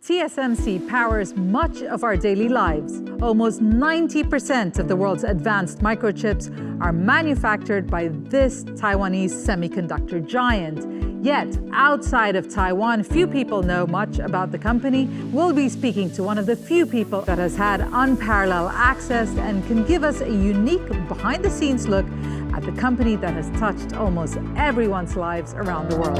TSMC powers much of our daily lives. Almost 90% of the world's advanced microchips are manufactured by this Taiwanese semiconductor giant. Yet, outside of Taiwan, few people know much about the company. We'll be speaking to one of the few people that has had unparalleled access and can give us a unique behind-the-scenes look at the company that has touched almost everyone's lives around the world.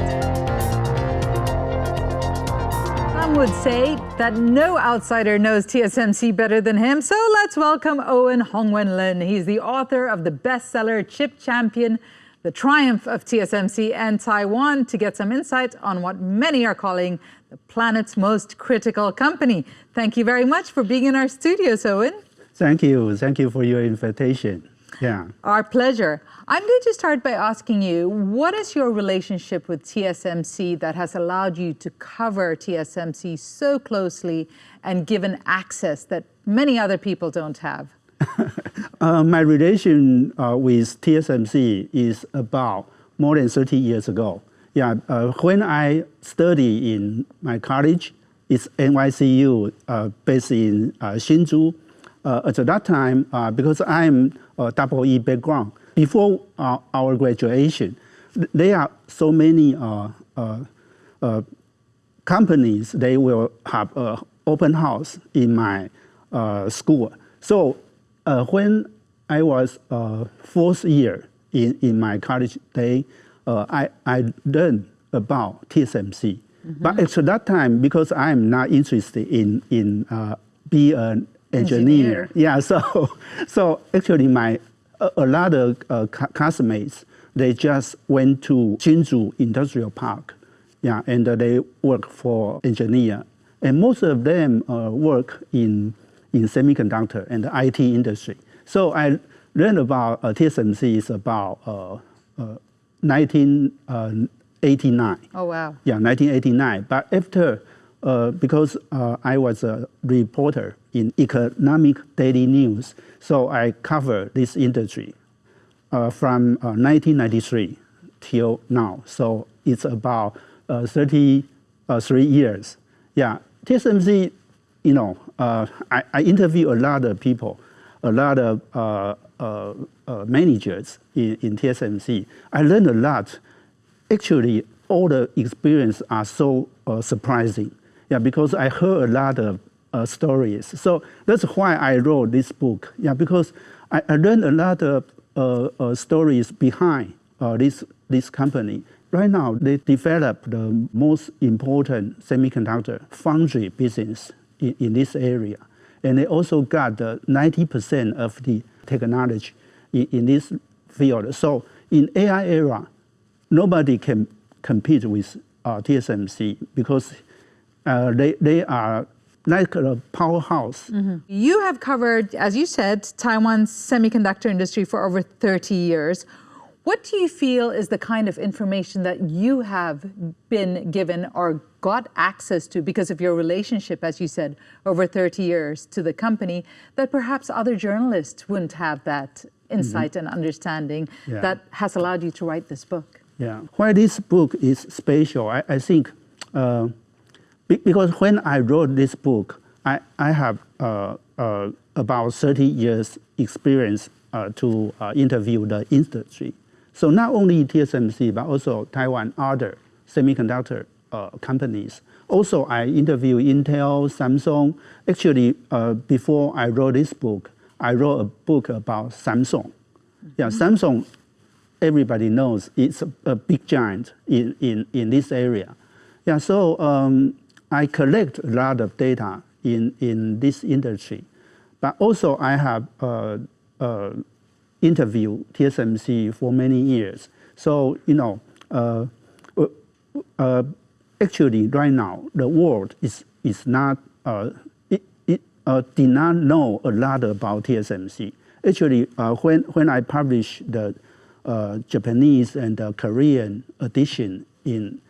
Some would say that no outsider knows TSMC better than him, so let's welcome Owen Hung-Wen Lin. He's the author of the bestseller Chip Champion, The Triumph of TSMC and Taiwan, to get some insight on what many are calling the planet's most critical company. Thank you very much for being in our studios, Owen. Thank you. Thank you for your invitation. Yeah. Our pleasure. I'm going to start by asking you, what is your relationship with TSMC that has allowed you to cover TSMC so closely and given access that many other people don't have? My relation with TSMC is about more than 30 years ago. Yeah, when I studied in my college, it's NYCU based in Hsinchu. At that time, because I'm a double E background, before our graduation, there are so many companies, they will have an open house in my school. So when I was fourth year in my college day, I learned about TSMC. Mm-hmm. But at that time, because I'm not interested in being an engineer. Yeah, so actually a lot of classmates, they just went to Hsinchu Industrial Park, yeah, and they work for engineer. And most of them work in semiconductor and the IT industry. So I learned about TSMC is about 1989. Oh, wow. Yeah, 1989. But after, because I was a reporter in Economic Daily News, so I cover this industry from 1993 till now. So it's about 33 years. Yeah, TSMC, you know, I interview a lot of people, a lot of managers in TSMC. I learned a lot. Actually, all the experience are so surprising. Yeah, because I heard a lot of stories. So that's why I wrote this book. Yeah, because I learned a lot of stories behind this company. Right now, they develop the most important semiconductor foundry business in this area. And they also got 90% of the technology in this field. So in AI era, nobody can compete with TSMC because they are like a powerhouse. Mm-hmm. You have covered, as you said, Taiwan's semiconductor industry for over 30 years. What do you feel is the kind of information that you have been given or got access to because of your relationship, as you said, over 30 years to the company, that perhaps other journalists wouldn't have that insight mm-hmm. and understanding that has allowed you to write this book? Yeah. Why this book is special, I think, because when I wrote this book, I have about 30 years experience to interview the industry. So not only TSMC, but also Taiwan other semiconductor companies. Also, I interview Intel, Samsung. Actually, before I wrote this book, I wrote a book about Samsung. Mm-hmm. Yeah, Samsung, everybody knows it's a big giant in this area. Yeah, so I collect a lot of data in this industry, but also I have interviewed TSMC for many years. So, you know, actually right now, the world is not, did not know a lot about TSMC. Actually, when I published the Japanese and the Korean edition in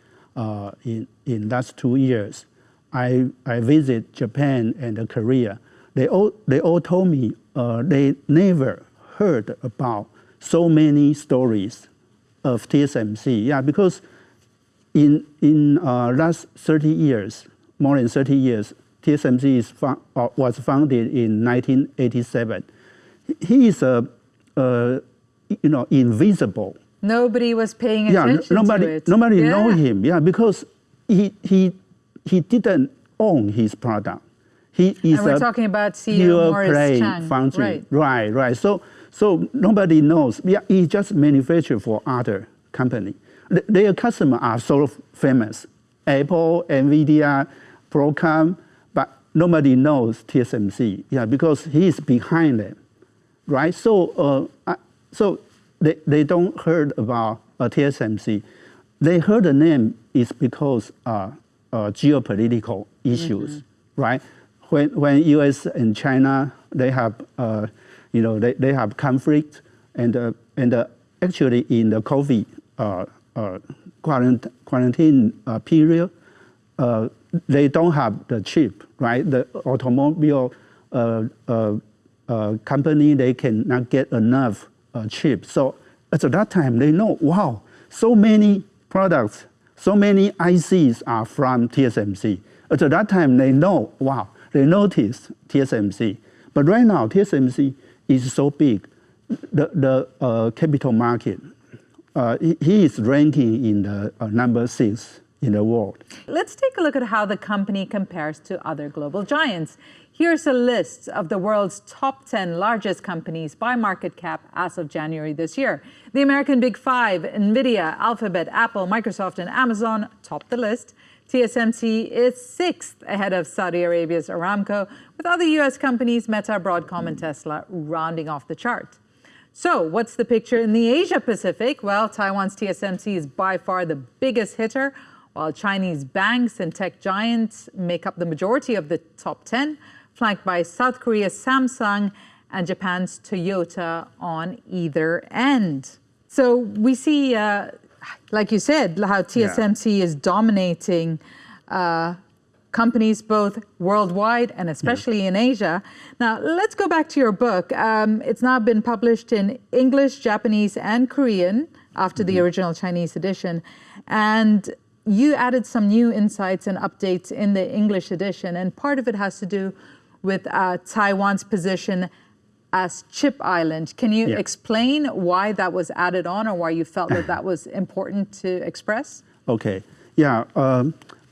last 2 years, I visit Japan and Korea. They all told me they never heard about so many stories of TSMC. Yeah, because in last 30 years, more than 30 years. TSMC was founded in 1987. He is invisible. Nobody was paying attention to it. Nobody know him. Yeah, because he didn't own his product. He is and we're talking about CEO Morris Chang. Foundry. Right. So nobody knows. Yeah, he just manufactured for other company. Their customers are so famous: Apple, Nvidia, Broadcom, but nobody knows TSMC. Yeah, because he is behind them, right? So they don't heard about TSMC. They heard the name is because geopolitical issues, right? When U.S. and China they have they have conflict, and actually in the COVID quarantine period, they don't have the chip, right? The automobile company, they cannot get enough chip. So at that time they know, wow, so many products, so many ICs are from TSMC. At that time they know, wow, they notice TSMC. But right now TSMC is so big, the capital market, he is ranking in the number 6 in the world. Let's take a look at how the company compares to other global giants. Here's a list of the world's top 10 largest companies by market cap as of January this year. The American Big Five, NVIDIA, Alphabet, Apple, Microsoft, and Amazon top the list. TSMC is 6th ahead of Saudi Arabia's Aramco, with other U.S. companies, Meta, Broadcom, and Tesla rounding off the chart. So what's the picture in the Asia Pacific? Well, Taiwan's TSMC is by far the biggest hitter, while Chinese banks and tech giants make up the majority of the top 10, flanked by South Korea's Samsung and Japan's Toyota on either end. So we see, like you said, how TSMC is dominating companies both worldwide and especially in Asia. Now, let's go back to your book. It's now been published in English, Japanese, and Korean after the original Chinese edition. And you added some new insights and updates in the English edition, and part of it has to do with Taiwan's position as Chip Island. Can you explain why that was added on, or why you felt that that was important to express? Okay. Yeah.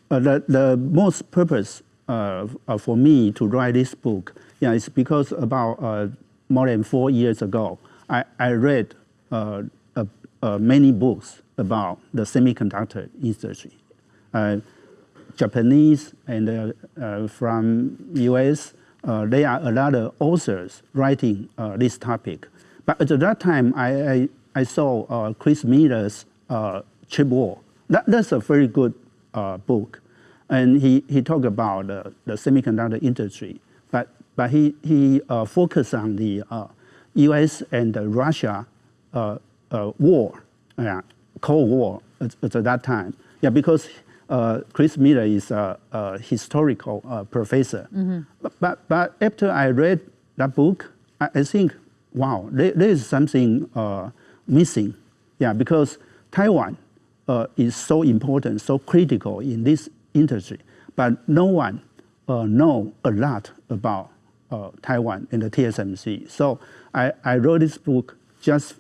The most purpose for me to write this book, is because about more than 4 years ago, I read many books about the semiconductor industry. Japanese and from US, there are a lot of authors writing this topic. But at that time, I saw Chris Miller's Chip War. That's a very good book. And he talked about the semiconductor industry. But he focused on the US and the Russia war, Cold War at that time. Yeah, because Chris Miller is a historical professor. But after I read that book, I think, wow, there is something missing. Yeah, because Taiwan is so important, so critical in this industry, but no one know a lot about Taiwan and the TSMC. So I wrote this book just,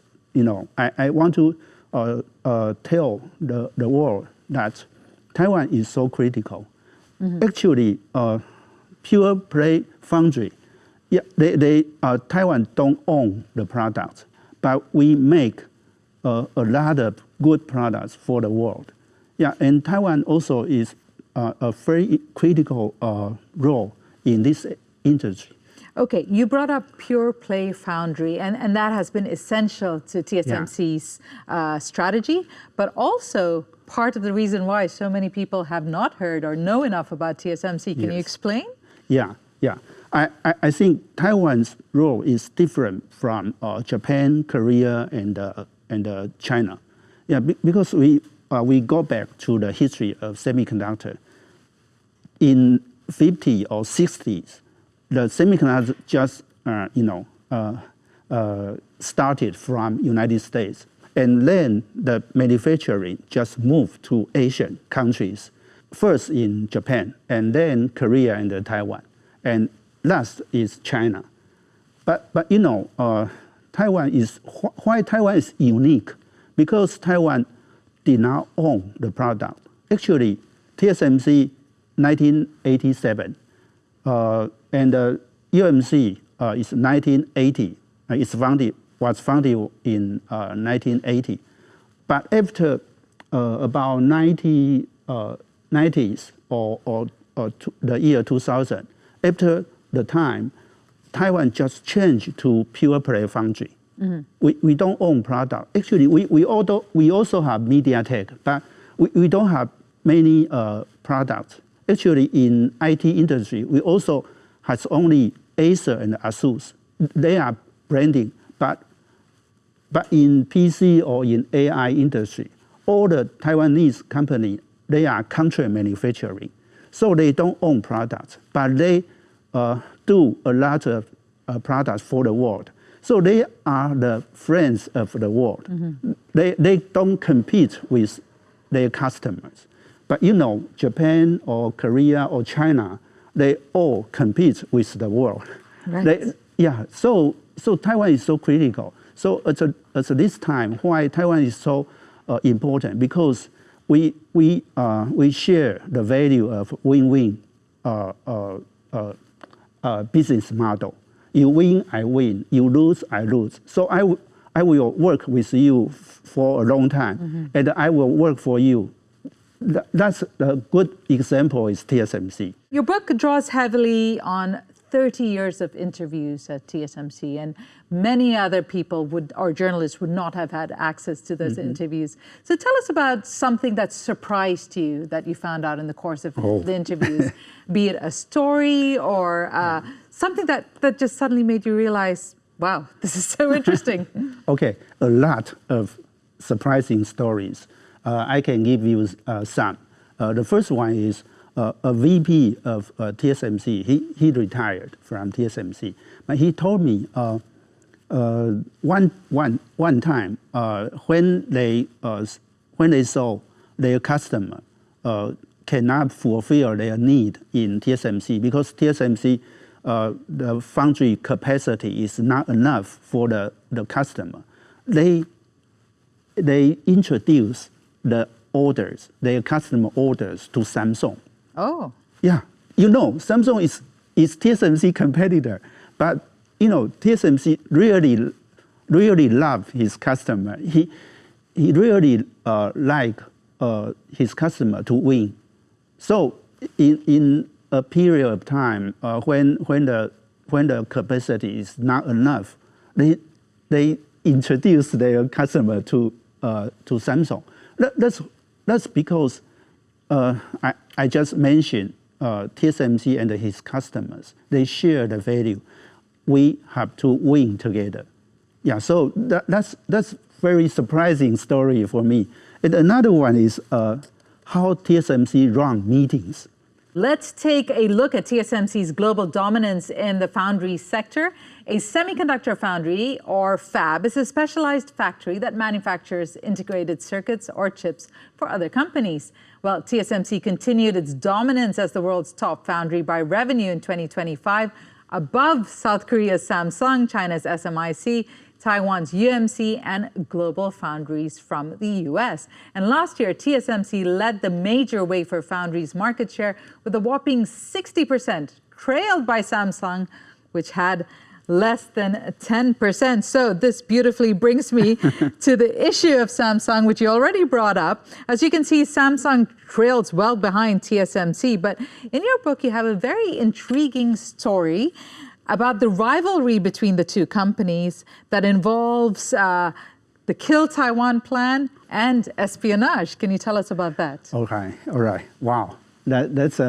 I want to tell the world that Taiwan is so critical. Actually, pure play foundry, Taiwan don't own the products, but we make a lot of good products for the world. Yeah, and Taiwan also is a very critical role in this industry. Okay, you brought up pure play foundry, and that has been essential to TSMC's strategy, but also part of the reason why so many people have not heard or know enough about TSMC. Can you explain? Yeah. I think Taiwan's role is different from Japan, Korea, and China. Yeah, because we go back to the history of semiconductor. In 50s or 60s, the semiconductor just started from United States, and then the manufacturing just moved to Asian countries. first in Japan, and then Korea and Taiwan, and last is China. But you know, Taiwan is why Taiwan is unique, because Taiwan did not own the product. Actually, TSMC 1987, and UMC is 1980. Was founded in 1980, but after about 90s or the year 2000, after the time, Taiwan just changed to pure play foundry. We don't own product. Actually, we also have MediaTek, but we don't have many products. Actually, in IT industry, we also has only Acer and Asus. They are branding, but in PC or in AI industry, all the Taiwanese company, they are contract manufacturing. So they don't own products, but they do a lot of products for the world. So they are the friends of the world. They don't compete with their customers. But you know, Japan or Korea or China, they all compete with the world. Right. So Taiwan is so critical. So at this time, why Taiwan is so important? Because we share the value of win-win business model. You win, I win. You lose, I lose. So I will work with you for a long time, and I will work for you. That's a good example is TSMC. Your book draws heavily on 30 years of interviews at TSMC, and many other people or journalists would not have had access to those interviews. So tell us about something that surprised you that you found out in the course of the interviews, be it a story or something that just suddenly made you realize, wow, this is so interesting. Okay, a lot of surprising stories. I can give you some. The first one is a VP of TSMC. He retired from TSMC, but he told me one time when they saw their customer cannot fulfill their need in TSMC because TSMC the foundry capacity is not enough for the customer. They introduced their customer orders to Samsung. Oh. Yeah, you know, Samsung is TSMC competitor, but you know, TSMC really love his customer. He really like his customer to win. So in a period of time when the capacity is not enough, they introduce their customer to Samsung. That's because I just mentioned TSMC and his customers. They share the value. We have to win together. Yeah, so that's very surprising story for me. And another one is how TSMC run meetings. Let's take a look at TSMC's global dominance in the foundry sector. A semiconductor foundry, or fab, is a specialized factory that manufactures integrated circuits or chips for other companies. Well, TSMC continued its dominance as the world's top foundry by revenue in 2025, above South Korea's Samsung, China's SMIC, Taiwan's UMC, and global foundries from the US. And last year, TSMC led the major wafer foundries market share with a whopping 60%, trailed by Samsung, which had less than 10%. So this beautifully brings me to the issue of Samsung, which you already brought up. As you can see, Samsung trails well behind TSMC. But in your book, you have a very intriguing story about the rivalry between the two companies that involves the Kill Taiwan plan and espionage. Can you tell us about that? Okay, all right. Wow, that's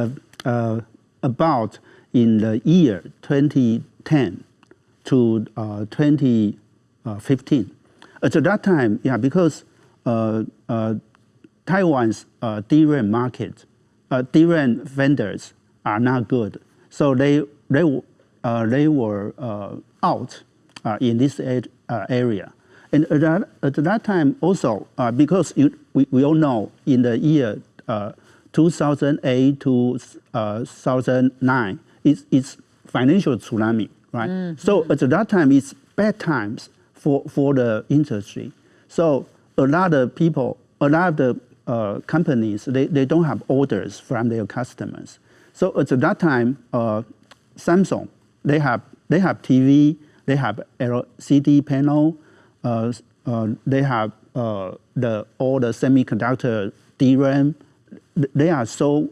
about in the year 2010 to 2015. At that time, yeah, because Taiwan's DRAM market, DRAM vendors are not good, so they were out in this area. And at that time also, because we all know in the year 2008 to 2009, it's financial tsunami, right? Mm-hmm. So at that time, it's bad times for the industry. So a lot of people, a lot of the companies, they don't have orders from their customers. So at that time, Samsung, they have TV, they have LCD panel, they have all the semiconductor DRAM. They are so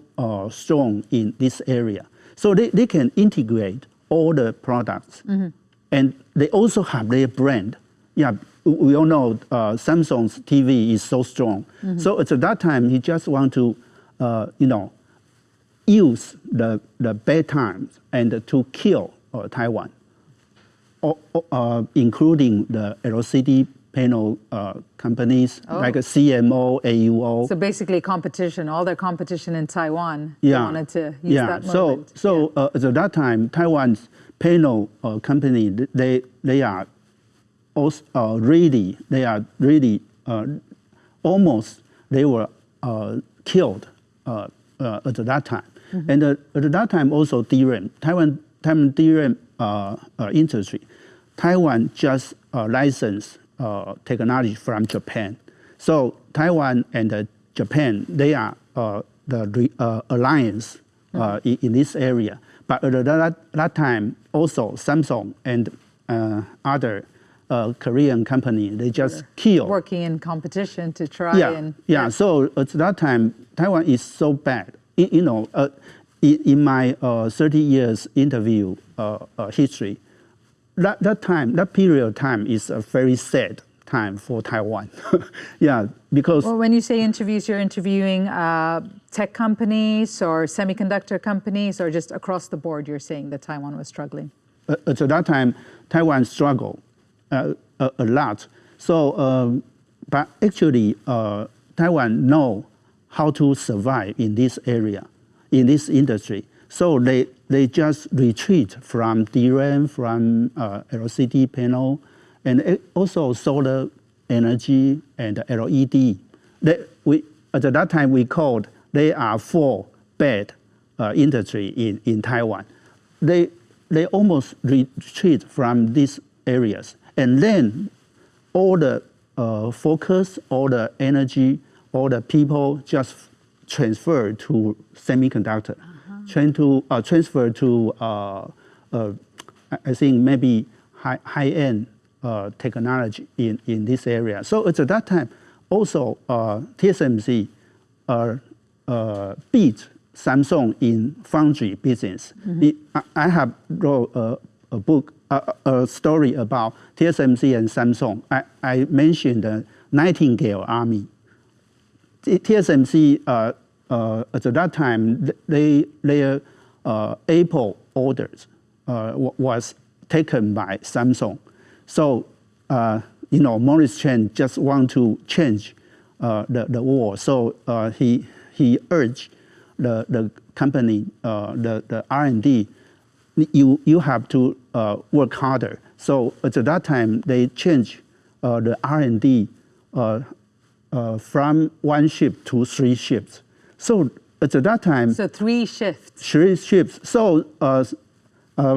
strong in this area. So they can integrate all the products. Mm-hmm. And they also have their brand. Yeah, we all know Samsung's TV is so strong. Mm-hmm. So at that time, he just want to, use the bad times and to kill Taiwan, including the LCD panel companies like CMO, AUO. So basically competition, all their competition in Taiwan, they wanted to use that moment. So at that time, Taiwan's panel company, they are also really almost they were killed at that time. Mm-hmm. And at that time also DRAM, Taiwan DRAM industry, Taiwan just licensed technology from Japan. So Taiwan and Japan, they are the alliance in this area. But at that time, also Samsung and other Korean company, they just killed. Working in competition to try and... Yeah, so at that time, Taiwan is so bad. In my 30 years interview history, that period of time is a very sad time for Taiwan. Yeah, because... Well, when you say interviews, you're interviewing tech companies or semiconductor companies, or just across the board you're saying that Taiwan was struggling? At that time, Taiwan struggled a lot. So, but actually, Taiwan know how to survive in this area, in this industry. So they just retreat from DRAM, from LCD panel, and also solar energy and LED. At that time, we called they are four bad industry in Taiwan. They almost retreat from these areas. And then all the focus, all the energy, all the people just transfer to semiconductor, transfer to, I think, maybe high-end technology in this area. So at that time, also TSMC beat Samsung in foundry business. Mm-hmm. I have wrote a book, a story about TSMC and Samsung. I mentioned the Nightingale Army. TSMC at that time, their Apple orders was taken by Samsung. So Morris Chang just want to change the war. So he urged the company, the R&D, you have to work harder. So at that time, they changed the R&D from one shift to 3 shifts. So at that time... So 3 shifts. 3 shifts. So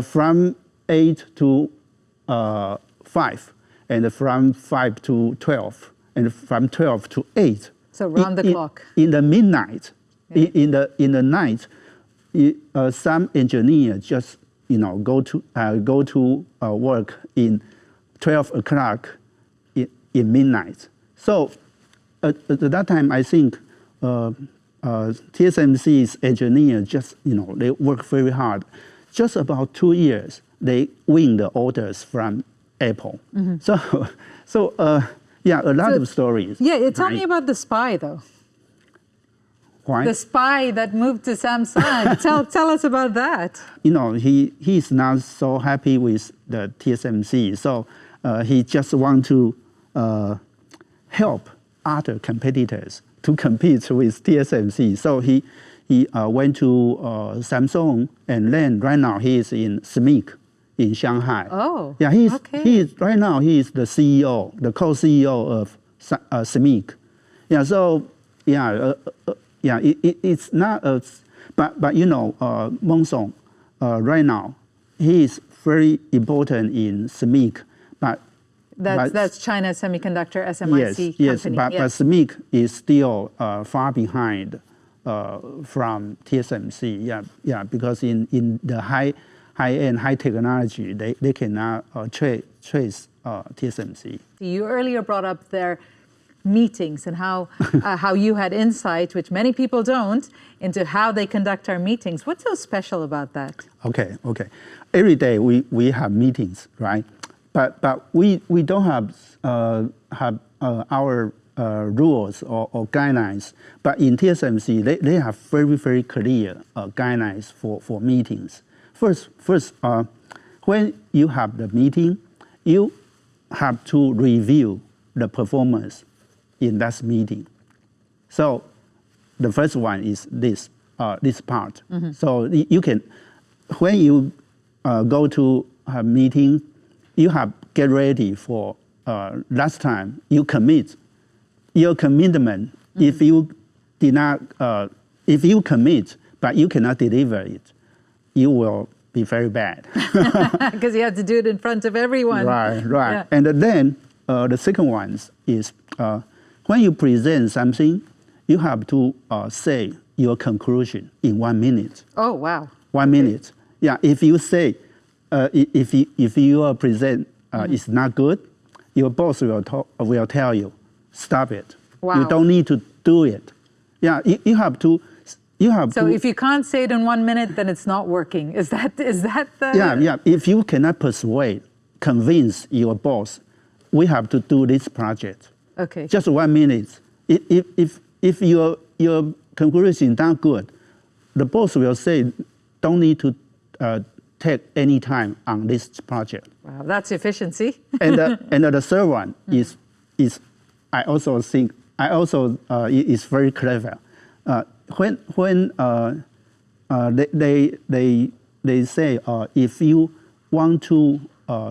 from 8 to 5, and from 5 to 12, and from 12 to 8. So round the clock. In the midnight, in the night, some engineer just go to work in 12 o'clock in midnight. So at that time, I think TSMC's engineer just they work very hard. Just about 2 years, they win the orders from Apple. Mm-hmm. So a lot of stories. Yeah, tell me about the SPY though. Why? The SPY that moved to Samsung. tell us about that. He's not so happy with the TSMC, so he just want to help other competitors to compete with TSMC. So he went to Samsung, and then right now he is in SMIC in Shanghai. Oh, yeah, right now he is the CEO, the co-CEO of SMIC. Yeah, so Yeah, it's not a, but you know, Mong right now, he is very important in SMIC, but that's China Semiconductor SMIC yes, company. but SMIC is still far behind from TSMC. Yeah, because in the high-end, high technology, they cannot trace TSMC. You earlier brought up their meetings and how you had insight, which many people don't, into how they conduct our meetings. What's so special about that? Okay. Every day we have meetings, right? But we don't have our rules or guidelines. But in TSMC, they have very, very clear guidelines for meetings. First, when you have the meeting, you have to review the performance in that meeting. So the first one is this part. Mm-hmm. So you can, when you go to a meeting, you have get ready for last time you commit your commitment. Mm-hmm. If you did not, if you commit but you cannot deliver it, you will be very bad. Because you have to do it in front of everyone. Right. Yeah. And then the second one is when you present something, you have to say your conclusion in 1 minute. Oh, wow. 1 minute. Yeah, if you say, if your present is not good, your boss will tell you, stop it. Wow. You don't need to do it. Yeah, you have to. So if you can't say it in 1 minute, then it's not working. Is that the? Yeah. If you cannot convince your boss, we have to do this project. Okay. Just 1 minute. If your conclusion is not good, the boss will say, don't need to take any time on this project. Wow, that's efficiency. and the third one is I also think is very clever. When they say if you want to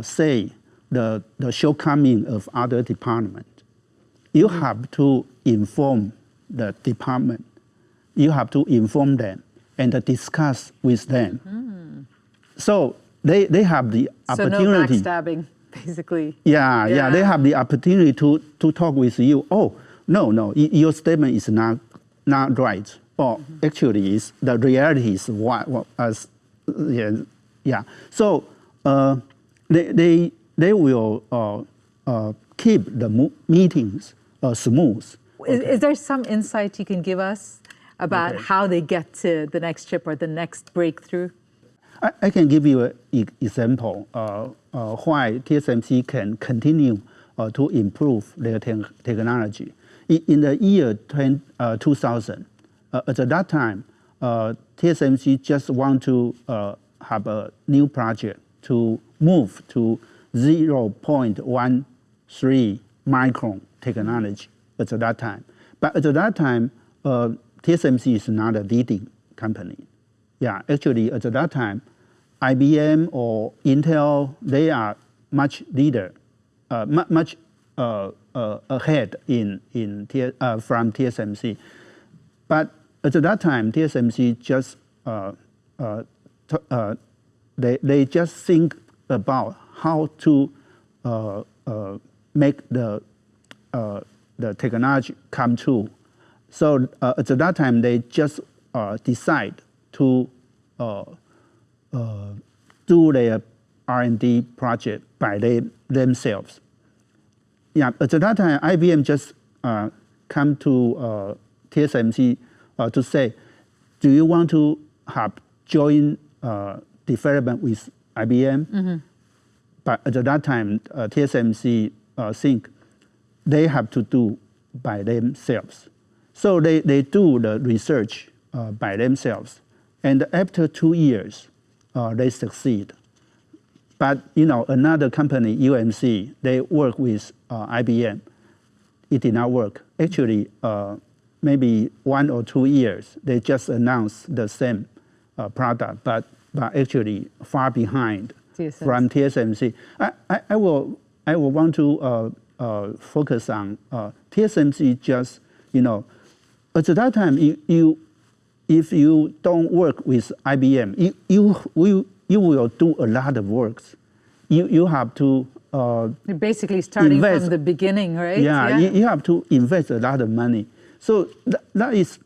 say the shortcoming of other department, you have to inform the department. You have to inform them and discuss with them. Mm-hmm. So they have the opportunity. So no backstabbing, basically. Yeah. They have the opportunity to talk with you. Oh, no, your statement is not right. Or actually, the reality is what yeah. So they will keep the meetings smooth. Is there some insight you can give us about how they get to the next chip or the next breakthrough? I can give you an example why TSMC can continue to improve their technology. In the year 2000, at that time, TSMC just want to have a new project to move to 0.13 micron technology at that time. But at that time, TSMC is not a leading company. Yeah, actually, at that time, IBM or Intel, they are much ahead from TSMC. But at that time, TSMC just they just think about how to make the technology come true. So at that time, they just decide to do their R&D project by themselves. Yeah, at that time, IBM just come to TSMC to say, do you want to have joint development with IBM? Mm-hmm. But at that time, TSMC think they have to do by themselves. So they do the research by themselves. And after 2 years, they succeed. But another company, UMC, they work with IBM. It did not work. Actually, maybe 1 or 2 years, they just announced the same product, but actually far behind from TSMC. I will want to focus on TSMC. Just at that time, if you don't work with IBM, you will do a lot of works. You have to You're basically starting from the beginning, right? Yeah, you have to invest a lot of money. So that is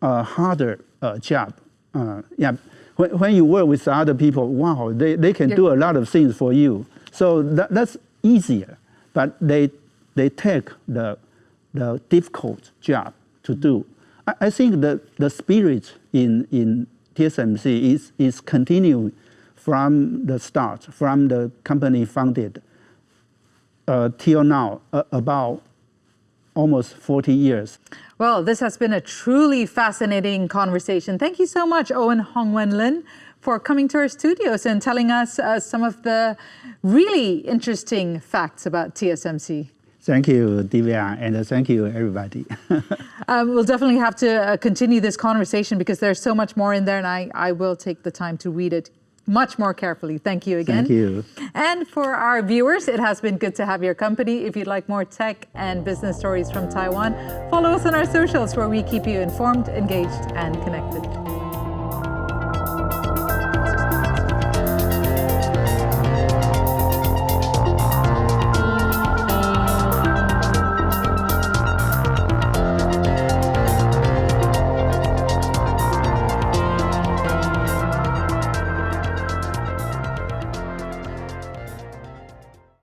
a harder job. When you work with other people, wow, they can do a lot of things for you. So that's easier, but they take the difficult job to do. I think the spirit in TSMC is continuing from the start, from the company founded till now, about almost 40 years. Well, this has been a truly fascinating conversation. Thank you so much, Owen Hung-Wen Lin, for coming to our studios and telling us some of the really interesting facts about TSMC. Thank you, Divya, and thank you, everybody. We'll definitely have to continue this conversation because there's so much more in there, and I will take the time to read it much more carefully. Thank you again. Thank you. And for our viewers, it has been good to have your company. If you'd like more tech and business stories from Taiwan, follow us on our socials where we keep you informed, engaged, and connected.